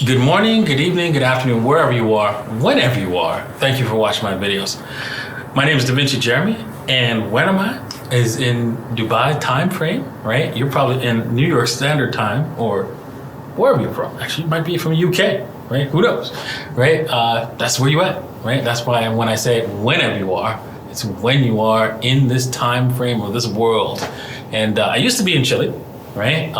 Good morning, good evening, good afternoon, wherever you are, whenever you are. Thank you for watching my videos. My name is DaVinci Jeremy, and when am I? Is in Dubai time frame, right? You're probably in New York Standard Time or wherever you're from. Actually, you might be from UK, right? Who knows, right? That's where you at, right? That's why when I say whenever you are, it's when you are in this time frame or this world. And I used to be in Chile, right?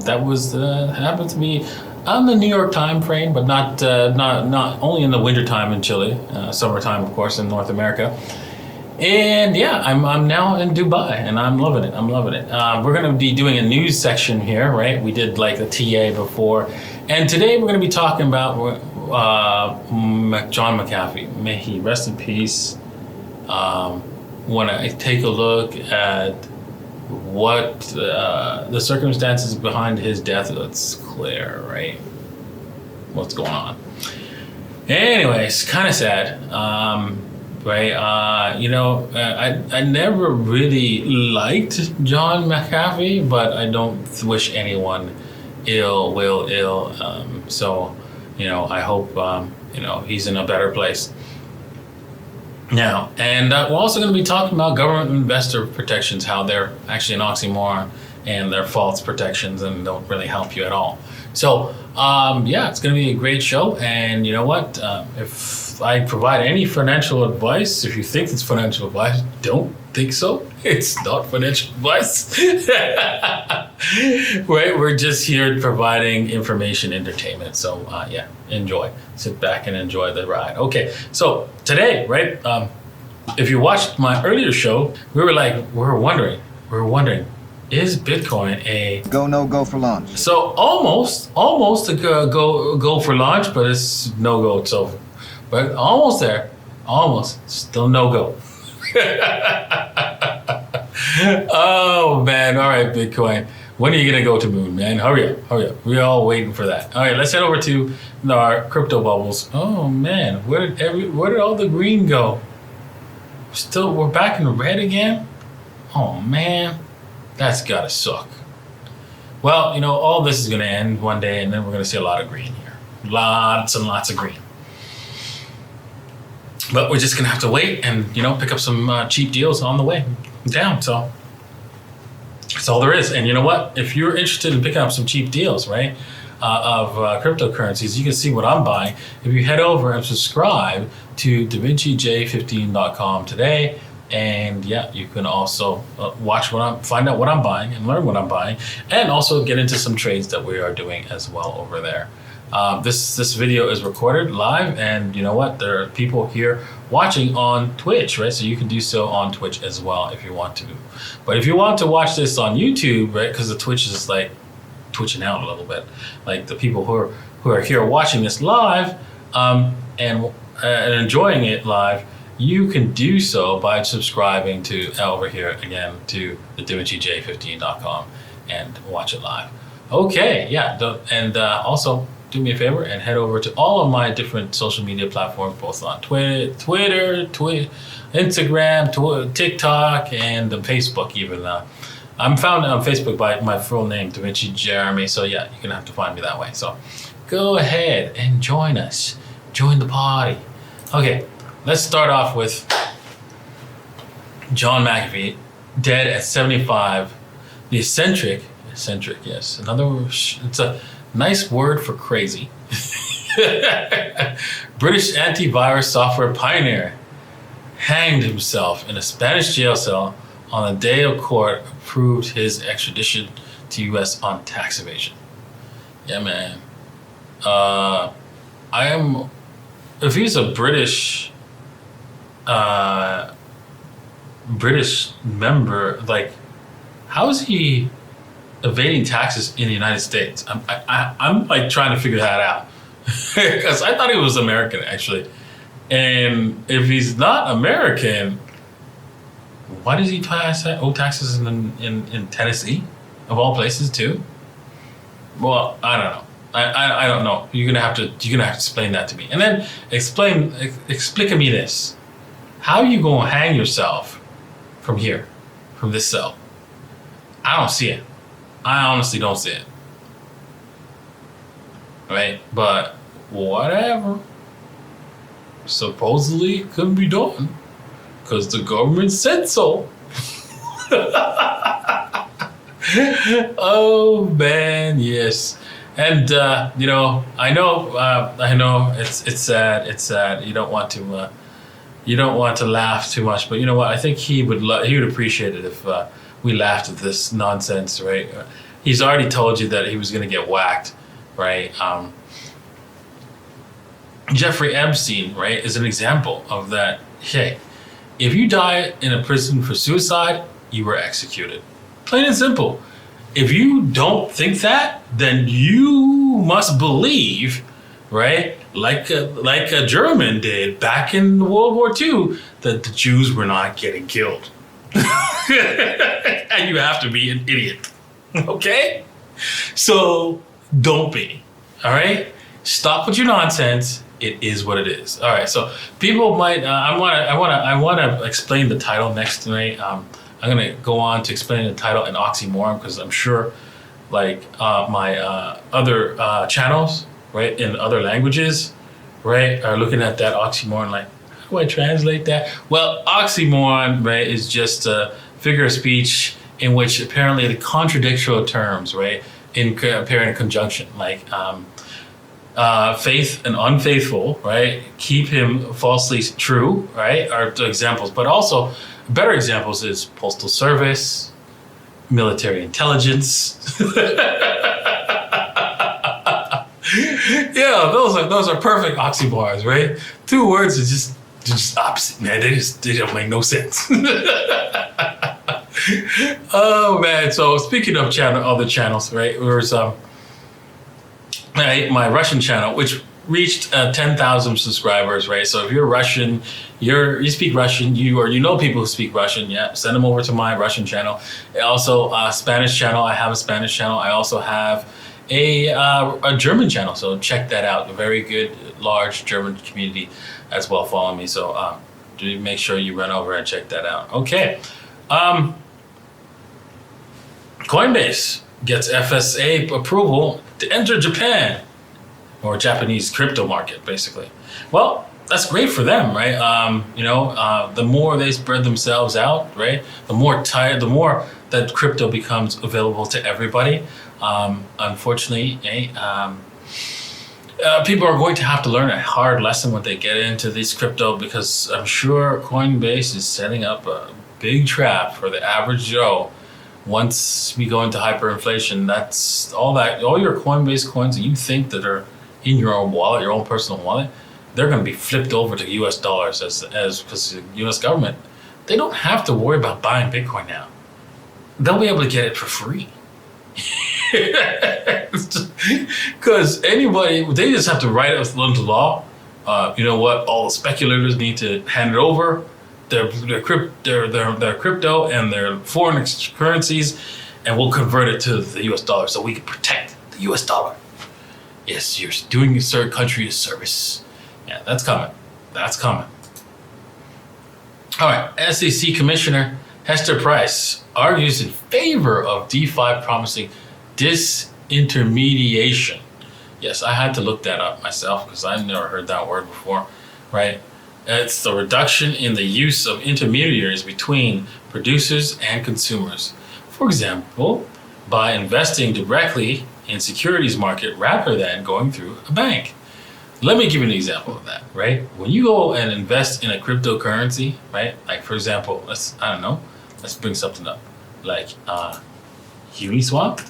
That was happened to be on the New York time frame, but not only in the winter time in Chile, summertime, of course, in North America. And yeah, I'm now in Dubai, and I'm loving it. We're going to be doing a news section here, right? We did like the TA before, and today we're going to be talking about John McAfee. May he rest in peace. Want to take a look at what the circumstances behind his death. Let's clear, right? What's going on? Anyways, kind of sad. Right, I never really liked John McAfee, but I don't wish anyone ill. So, I hope, he's in a better place now. And we're also going to be talking about government investor protections, how they're actually an oxymoron and they're false protections and don't really help you at all. So, it's going to be a great show. And you know what? If I provide any financial advice, if you think it's financial advice, don't think so. It's not financial advice. Right? We're just here providing information, entertainment. So, enjoy. Sit back and enjoy the ride. Okay, so today, right, if you watched my earlier show, we were wondering, is Bitcoin a go for launch? So almost a go for launch, but it's no go. So, but almost there, still no go. Oh man! All right, Bitcoin. When are you gonna go to moon, man? Hurry up! We're all waiting for that. All right, let's head over to our crypto bubbles. Oh man, where did all the green go? We're back in the red again. Oh man. That's gotta suck. Well, all this is gonna end one day, and then we're gonna see a lot of green here. Lots and lots of green. But we're just gonna have to wait and, pick up some cheap deals on the way down. So that's all there is. And you know what? If you're interested in picking up some cheap deals, right, of cryptocurrencies, you can see what I'm buying. If you head over and subscribe to DaVinciJ15.com today. And you can also find out what I'm buying and learn what I'm buying, and also get into some trades that we are doing as well over there. This video is recorded live, and you know what? There are people here watching on Twitch, right? So you can do so on Twitch as well if you want to. But if you want to watch this on YouTube, right? Because the Twitch is like twitching out a little bit. Like the people who are here watching this live and enjoying it live. You can do so by subscribing to over here again to the DaVinciJ15.com and watch it live. Okay, and also do me a favor and head over to all of my different social media platforms, both on Twitter, Instagram, TikTok, and Facebook even. I'm found on Facebook by my full name, DaVinci Jeremy. So you're gonna have to find me that way. So go ahead and join us. Join the party. Okay. Let's start off with John McAfee, dead at 75. The eccentric, yes. It's a nice word for crazy. British antivirus software pioneer hanged himself in a Spanish jail cell on the day a court approved his extradition to U.S. on tax evasion. Yeah, man. If he's a British member, like, how is he evading taxes in the United States? I'm like trying to figure that out because I thought he was American actually, and if he's not American, why does he owe taxes in Tennessee, of all places too? Well, I don't know. I don't know. You're gonna have to explain that to me, and then explain me this. How are you gonna hang yourself from here, from this cell? I don't see it. I honestly don't see it. right? But whatever. Supposedly it couldn't be done because the government said so. Oh man, yes. And I know it's sad. It's sad. You don't want to laugh too much, but you know what? I think he would appreciate it if we laughed at this nonsense, right? He's already told you that he was going to get whacked, right? Jeffrey Epstein, right, is an example of that. Hey, if you die in a prison for suicide, you were executed. Plain and simple. If you don't think that, then you must believe, right, like a German did back in World War II, that the Jews were not getting killed. And you have to be an idiot. Okay? So don't be. All right? Stop with your nonsense. It is what it is. All right. So people might. I want to explain the title next tonight. I'm gonna go on to explain the title in Oxymoron because I'm sure, like my other channels, right, in other languages, right, are looking at that oxymoron like, how do I translate that? Well, oxymoron, right, is just a figure of speech in which apparently the contradictory terms, right, appear in conjunction, like. Faith and unfaithful, right? Keep him falsely true, right? Are the examples, but also better examples is postal service, military intelligence. Yeah, those are perfect oxymorons, right? Two words are just opposite, man. They don't make no sense. Oh man! So speaking of other channels, right? There's my Russian channel, which reached 10,000 subscribers, right? So if you're Russian, you speak Russian, you know people who speak Russian, yeah, send them over to my Russian channel. Also, Spanish channel, I have a Spanish channel. I also have a German channel, so check that out. A very good, large German community as well following me. So do make sure you run over and check that out. Okay. Coinbase gets FSA approval to enter Japan, or Japanese crypto market, basically. Well, that's great for them, right? The more they spread themselves out, right? The more that crypto becomes available to everybody. Unfortunately, people are going to have to learn a hard lesson when they get into these crypto, because I'm sure Coinbase is setting up a big trap for the average Joe. Once we go into hyperinflation, that's all your Coinbase coins that you think that are in your own wallet, your own personal wallet, they're going to be flipped over to US dollars as because the US government, they don't have to worry about buying Bitcoin now. They'll be able to get it for free. Because anybody, they just have to write it into law. You know what? All the speculators need to hand it over. Their crypto and their foreign currencies, and we'll convert it to the US dollar so we can protect the US dollar. Yes, you're doing your third country a service. Yeah, that's coming. That's coming. All right, SEC Commissioner Hester Price argues in favor of DeFi promising disintermediation. Yes, I had to look that up myself because I've never heard that word before, right? It's the reduction in the use of intermediaries between producers and consumers. For example, by investing directly in securities market rather than going through a bank. Let me give you an example of that, right? When you go and invest in a cryptocurrency, right? Like for example, let's bring something up. Like Uniswap,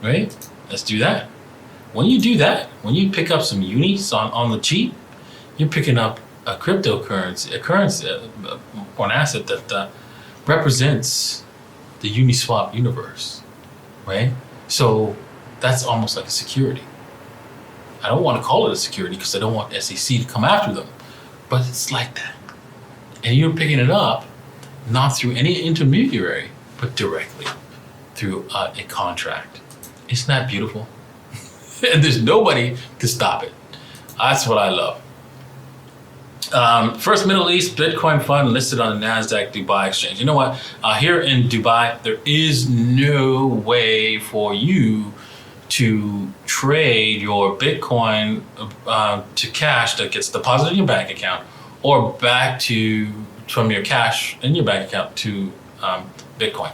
right? Let's do that. When you do that, when you pick up some unis on the cheap, you're picking up a cryptocurrency, an asset that represents the Uniswap universe, right? So that's almost like a security. I don't want to call it a security because I don't want SEC to come after them, but it's like that. And you're picking it up not through any intermediary, but directly through a contract. Isn't that beautiful? And there's nobody to stop it. That's what I love. First Middle East Bitcoin fund listed on the NASDAQ Dubai exchange. You know what? Here in Dubai, there is no way for you to trade your Bitcoin to cash that gets deposited in your bank account, or back from your cash in your bank account to Bitcoin,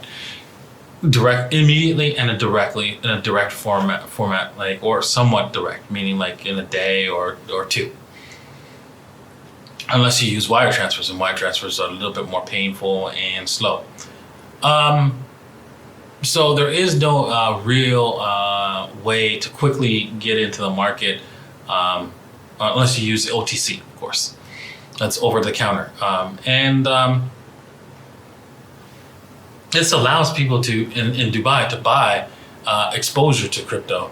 immediately and in a direct format, like, or somewhat direct, meaning like in a day or two. Unless you use wire transfers, and wire transfers are a little bit more painful and slow. So there is no real way to quickly get into the market, unless you use OTC, of course. That's over the counter. This allows people in Dubai to buy exposure to crypto,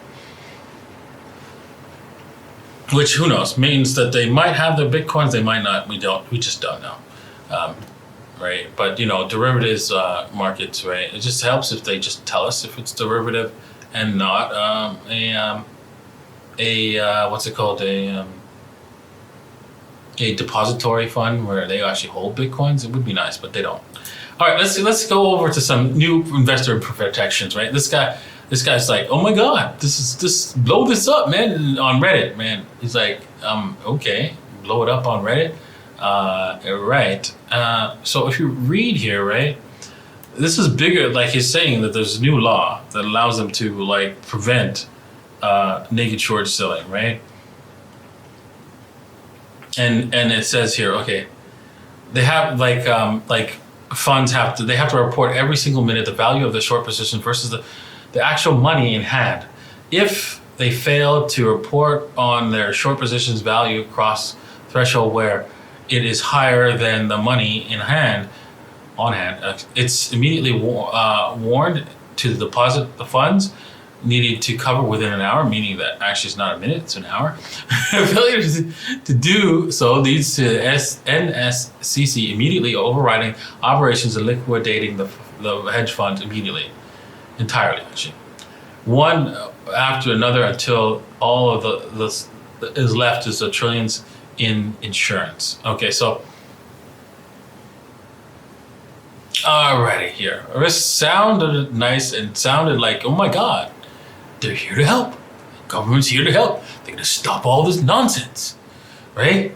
which, who knows, means that they might have their Bitcoins, they might not, we just don't know. Right? But, derivatives markets, right? It just helps if they just tell us if it's derivative and not what's it called? A depository fund where they actually hold Bitcoins. It would be nice, but they don't. All right, let's go over to some new investor protections, right? This guy's like, oh my God, blow this up, man, on Reddit, man. He's like, okay, blow it up on Reddit. Right. So if you read here, right, this is bigger. Like, he's saying that there's a new law that allows them to like prevent naked short selling, right? And it says here, okay, they have like funds have to report every single minute the value of the short position versus the actual money in hand. If they fail to report on their short position's value across threshold where it is higher than the money on hand, it's immediately warned to deposit the funds needed to cover within an hour, meaning that actually it's not a minute, it's an hour. Failure to do so leads to NSCC immediately overriding operations and liquidating the hedge fund entirely, actually. One after another until all of the is left is the trillions in insurance. Okay, so alrighty here. This sounded nice and sounded like, oh my God, they're here to help. Government's here to help. They're gonna stop all this nonsense, right?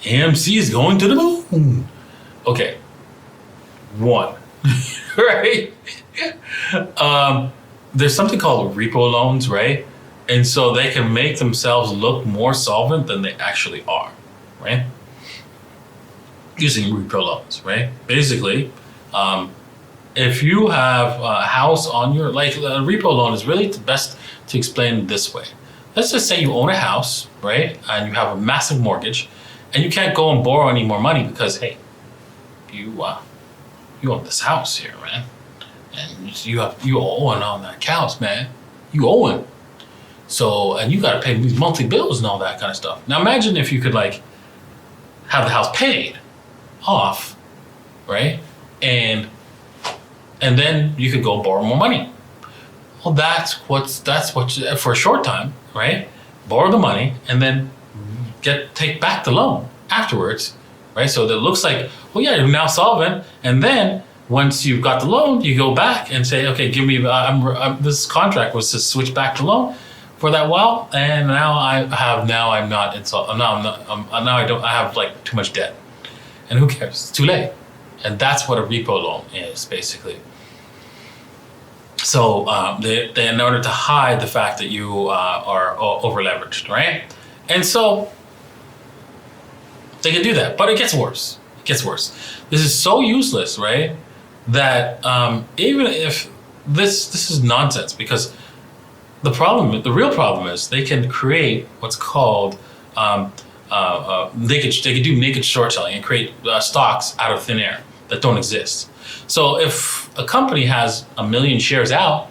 AMC is going to the moon. Okay, one, right? There's something called repo loans, right? And so they can make themselves look more solvent than they actually are, right? Using repo loans, right? Basically, if you have a house on your, like, a repo loan is really the best to explain this way. Let's just say you own a house, right? And you have a massive mortgage and you can't go and borrow any more money because, hey, you own this house here, man. And you owing on that house, man. You owing. So, and you got to pay these monthly bills and all that kind of stuff. Now imagine if you could like have the house paid off, right? And then you could go borrow more money. Well, that's what for a short time, right? Borrow the money and then take back the loan afterwards, right? So that looks like, well, yeah, you're now solvent. And then once you've got the loan, you go back and say, okay, give me. This contract was to switch back the loan for that while, and now I have like too much debt, and who cares? It's too late, and that's what a repo loan is basically. So they in order to hide the fact that you are over leveraged, right? And so they can do that, but it gets worse. It gets worse. This is so useless, right? That even if this is nonsense, because the real problem is they can create what's called they could do naked short selling and create stocks out of thin air that don't exist. So if a company has 1 million shares out,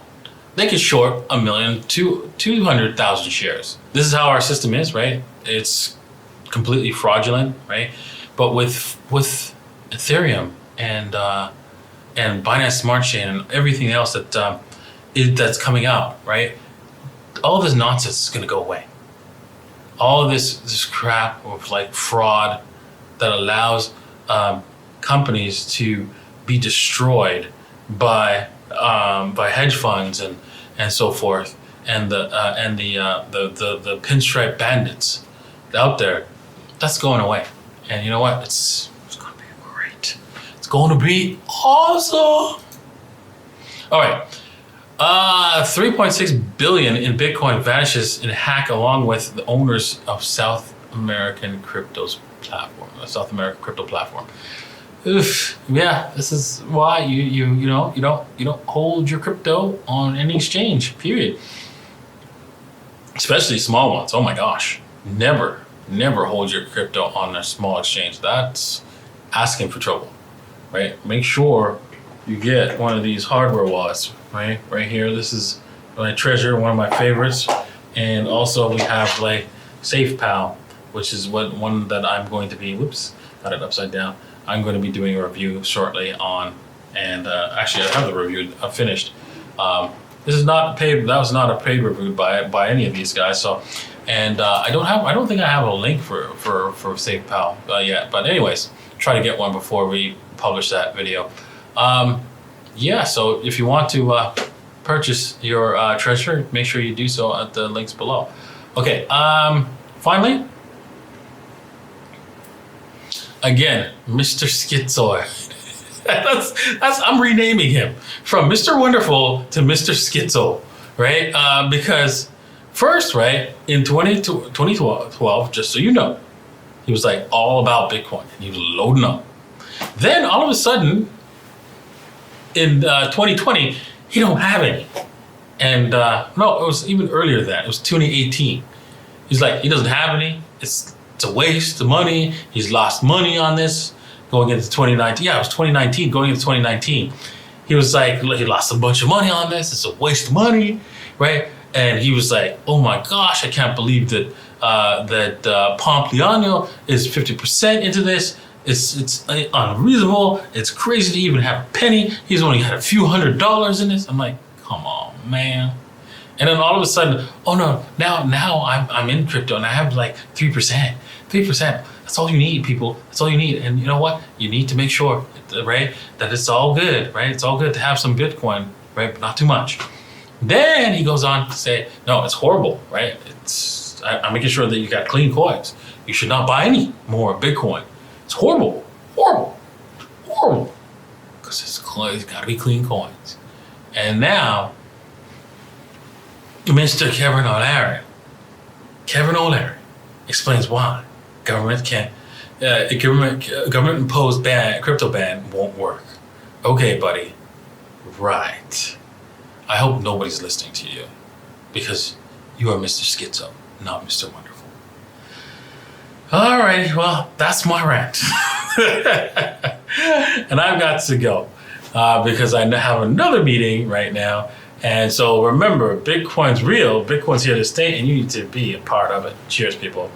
they could short 200,000 shares. This is how our system is, right? It's completely fraudulent, right? But with Ethereum and Binance Smart Chain and everything else that's coming out, right? All this nonsense is going to go away. All of this crap of like fraud that allows companies to be destroyed by hedge funds and so forth, and the pinstripe bandits out there, that's going away. And you know what? It's going to be great. It's going to be awesome. All right. 3.6 billion in Bitcoin vanishes in a hack along with the owners of South American crypto platform. Oof, yeah, this is why you don't hold your crypto on any exchange, period. Especially small ones. Oh my gosh. Never hold your crypto on a small exchange. That's asking for trouble, right? Make sure you get one of these hardware wallets, right? Right here. This is my treasure, one of my favorites. And also we have like SafePal, which is one that I'm going to be, whoops, got it upside down. I'm going to be doing a review shortly on, and actually I have the review finished. This is not paid. That was not a paid review by any of these guys. So, and I don't think I have a link for SafePal yet. But anyways, try to get one before we publish that video. Yeah. So if you want to purchase your treasure, make sure you do so at the links below. Okay. Finally, again, Mr. Schizo. that's I'm renaming him from Mr. Wonderful to Mr. Schizo, right? Because first, right, in 2012, just so you know, he was like all about Bitcoin and he was loading up. Then all of a sudden, in 2020, he don't have any. And no, it was even earlier than that. It was 2018. He's like, he doesn't have any. It's a waste of money. He's lost money on this. Going into 2019, yeah, it was 2019, going into 2019. He was like, he lost a bunch of money on this. It's a waste of money, right? And he was like, oh my gosh, I can't believe that Pompliano is 50% into this. It's unreasonable. It's crazy to even have a penny. He's only had a few $100s in this. I'm like, come on, man. And then all of a sudden, oh no, now I'm in crypto and I have like 3%. 3%. That's all you need, people. That's all you need. And you know what? You need to make sure, right, that it's all good, right? It's all good to have some Bitcoin, right? But not too much. Then he goes on to say, no, it's horrible, right? I'm making sure that you got clean coins. You should not buy any more Bitcoin. It's horrible, horrible, horrible. Because it's got to be clean coins. And now, Mr. Kevin O'Leary explains why government imposed crypto ban won't work. Okay, buddy. Right. I hope nobody's listening to you because you are Mr. Schizo, not Mr. Wonderful. All right, well, that's my rant. And I've got to go because I have another meeting right now. And so remember, Bitcoin's real, Bitcoin's here to stay, and you need to be a part of it. Cheers, people.